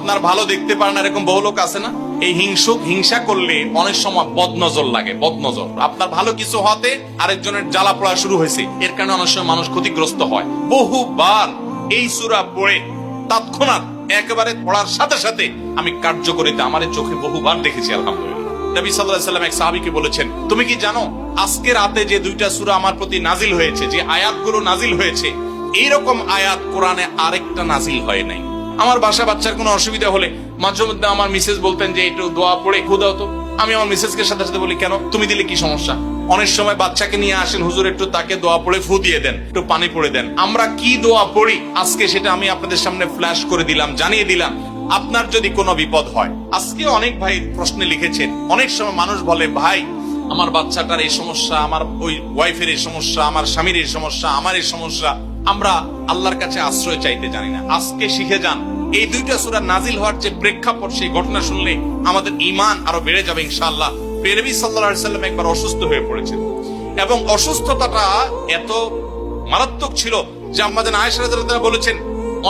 আপনার ভালো দেখতে পারেন এরকম বহু লোক আছে না? এই হিংসা করলে অনেক সময় বদনজর লাগে, বদনজর। আপনার ভালো কিছু হতে আরেকজনের জ্বালা পড়া শুরু হয়েছে, এর কারণে অনেক সময় মানুষ ক্ষতিগ্রস্ত হয়। বহুবার এই সূরা পড়ে তৎক্ষণাৎ একেবারে পড়ার সাথে সাথে আমি কার্যকরিতা আমার চোখে বহুবার দেখেছি, আলহামদুলিল্লাহ। নবী সাল্লাল্লাহু আলাইহি ওয়াসাল্লাম এক সাহাবীকে বলেছেন, তুমি কি জানো আজকে রাতে যে দুইটা সূরা আমার প্রতি নাজিল হয়েছে, যে আয়াতগুলো নাজিল হয়েছে, এইরকম আয়াত কোরআনে আরেকটা নাজিল হয় নাই। আমার বাসা বাচ্চার কোনো অসুবিধা হলে মাঝে মধ্যে আমার মিসেস বলতেন যে একটু দোয়া পড়ে খু দাও তো। আমি আমার মিসেসকে সাথে সাথে বলি, কেন, তুমি দিলে কি সমস্যা? অনেক সময় বাচ্চাকে নিয়ে আসেন, হুজুর একটু তাকে দোয়া পড়ে ফু দিয়ে দেন, একটু পানি পড়ে দেন। আমরা কি দোয়া পড়ি আজকে সেটা আমি আপনাদের সামনে ফ্ল্যাশ করে দিলাম, জানিয়ে দিলাম। আপনার যদি কোনো বিপদ হয়, আজকে অনেক ভাই প্রশ্নে লিখেছেন, অনেক সময় মানুষ বলে, ভাই আমার বাচ্চাটার এই সমস্যা, আমার ওই ওয়াইফের এই সমস্যা, আমার স্বামীর এই সমস্যা, আমার এই সমস্যা, আমরা আল্লাহর কাছে আশ্রয় চাইতে জানি না। আজকে শিখে যান, এই দুইটা সূরা নাজিল হওয়ার যে প্রেক্ষাপট, সেই ঘটনা শুনলে আমাদের ঈমান আরো বেড়ে যাবে ইনশাআল্লাহ। নবী সাল্লাল্লাহু আলাইহি ওয়াসাল্লাম একবার অসুস্থ হয়ে পড়েছেন এবং অসুস্থতাটা এত মারাত্মক ছিল যে আম্মা জান আয়েশা রাদিয়াল্লাহু তাআলা বলেছেন,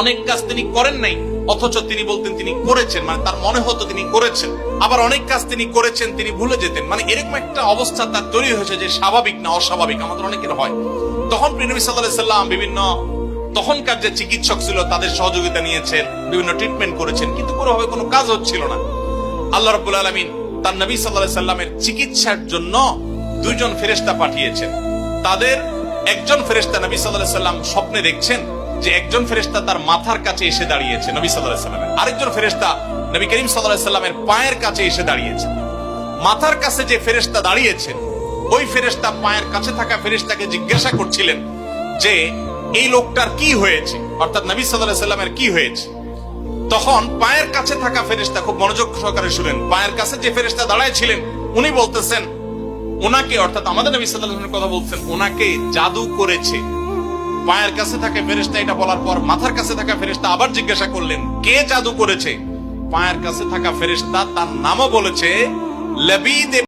অনেক কাজ তিনি করেন নাই অথচ তিনি বলতেন তিনি করেছেন, মানে তার মনে হতো তিনি করেছেন। আবার অনেক কাজ তিনি করেছেন তিনি ভুলে যেতেন, মানে এরকম একটা অবস্থা তার তৈরি হয়েছে যে স্বাভাবিক না অস্বাভাবিক, আমাদের অনেকের হয়। তখন নবী সাল্লাল্লাহু আলাইহি ওয়াসাল্লাম বিভিন্ন তখনকার যে চিকিৎসক ছিল তাদের সহযোগিতা নিয়েছেন, বিভিন্ন ট্রিটমেন্ট করেছেন, কিন্তু কোনোভাবে কোনো কাজ হচ্ছিল না। আল্লাহ রাব্বুল আলামিন তার নবী সাল্লাল্লাহু আলাইহি ওয়াসাল্লামের চিকিৎসার জন্য দুইজন ফেরেশতা পাঠিয়েছেন। তাদের একজন ফেরেশতা নবী সাল্লাল্লাহু আলাইহি ওয়াসাল্লাম স্বপ্নে দেখছেন যে একজন ফেরেশতা তার মাথার কাছে এসে দাঁড়িয়েছে নবী সাল্লাল্লাহু আলাইহি ওয়াসাল্লামের, আরেকজন ফেরেশতা নবী করিম সাল্লাল্লাহু আলাইহি ওয়াসাল্লামের পায়ের কাছে এসে দাঁড়িয়েছে। মাথার কাছে যে ফেরেশতা দাঁড়িয়েছেন, ওই ফেরেশতা পায়ের কাছে থাকা ফেরেশতাকে জিজ্ঞাসা করছিলেন যে এই লোকটার কি হয়েছে, অর্থাৎ নবী সাল্লাল্লাহু আলাইহি ওয়াসাল্লামের কি হয়েছে। তখন পায়ের কাছে থাকা ফেরেশতা খুব মনোযোগ সহকারে শুনেন, পায়ের কাছে যে ফেরেশতা দাঁড়ায় ছিলেন উনি বলতেছেন, ওনাকে, অর্থাৎ আমাদের নবী সাল্লাল্লাহু আলাইহি ওয়াসাল্লামের কথা বলছেন, ওনাকে জাদু করেছে। পায়ের কাছে থাকা ফেরেশতা এটা বলার পর মাথার কাছে থাকা ফেরেশতা আবার জিজ্ঞাসা করলেন, কে জাদু করেছে? পায়ের কাছে থাকা ফেরেশতা তার নামও বলেছে, লাবিদ।